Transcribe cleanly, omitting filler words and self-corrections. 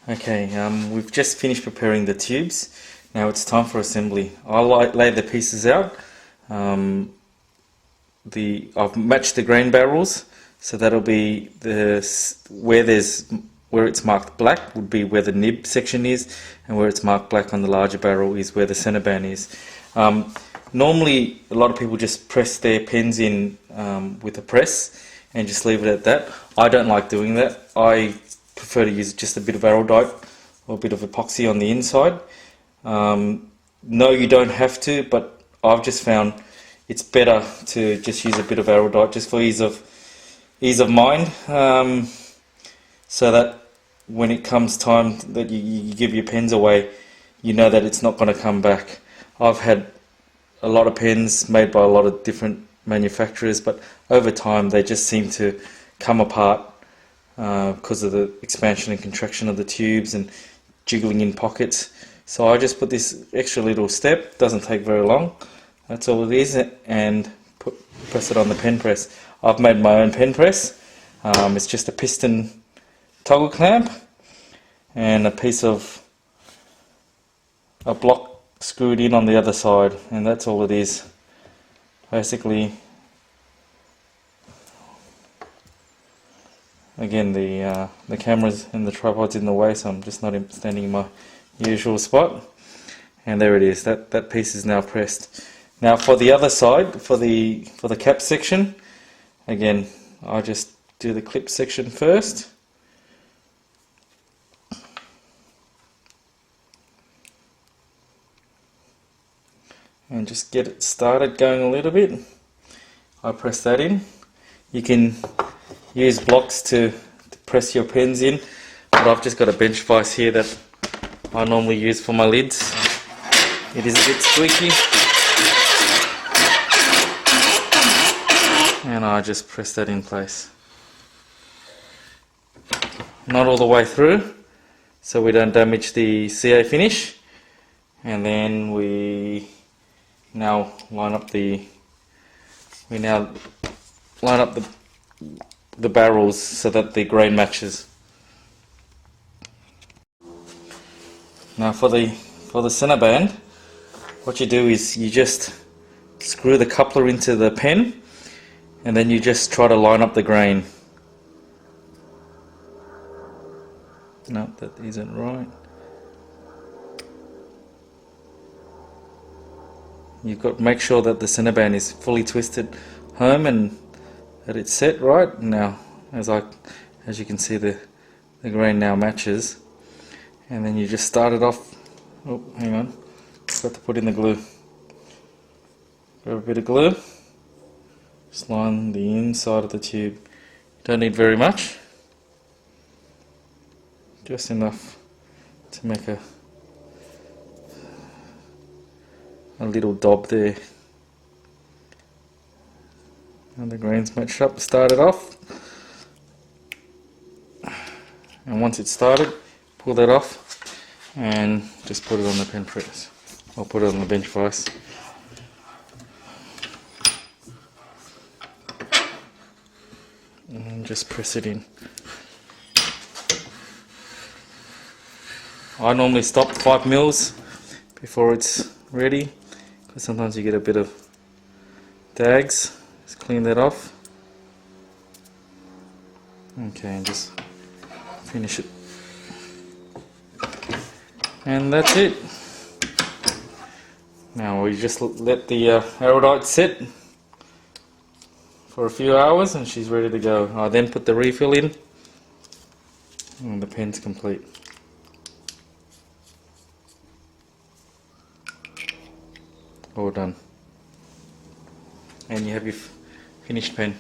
Okay, we've just finished preparing the tubes. Now it's time for assembly. I'll lay the pieces out. Um, I've matched the grain barrels, so that'll be where it's marked black would be where the nib section is, and where it's marked black on the larger barrel is where the center band is. Normally, a lot of people just press their pens in with a press and just leave it at that. I don't like doing that. I prefer to use just a bit of araldite or a bit of epoxy on the inside. No, you don't have to, but I've just found it's better to just use a bit of araldite just for ease of mind, so that when it comes time that you give your pens away, you know that it's not going to come back. I've had a lot of pens made by a lot of different manufacturers, but over time they just seem to come apart because of the expansion and contraction of the tubes and jiggling in pockets. So I just put this extra little step, doesn't take very long, that's all it is, and press it on the pen press. I've made my own pen press. It's just a piston toggle clamp and a piece of a block screwed in on the other side, and that's all it is. Basically, again, the camera's and the tripod's in the way, so I'm just not standing in my usual spot. And there it is. That piece is now pressed. Now for the other side, for the cap section, again, I just do the clip section first. And just get it started going a little bit. I press that in. You can use blocks to press your pens in, but I've just got a bench vise here that I normally use for my lids. It is a bit squeaky, and I just press that in place. Not all the way through, so we don't damage the CA finish. And then we now line up the barrels so that the grain matches. Now for the center band, what you do is you just screw the coupler into the pen, and then you just try to line up the grain. No, that isn't right. You've got to make sure that the center band is fully twisted home and that it's set right. Now, as you can see, the grain now matches, and then you just start it off. Oh, hang on, got to put in the glue. Grab a bit of glue, just line the inside of the tube. Don't need very much, just enough to make a little dob there. And the grains matched up to start it off. And once it's started, pull that off and just put it on the pen press. I'll put it on the bench vise. And just press it in. I normally stop 5 mils before it's ready, because sometimes you get a bit of dags. Just clean that off. Okay, and just finish it. And that's it. Now we just let the araldite sit for a few hours and she's ready to go. I then put the refill in and the pen's complete. All done. And you have your finished pen.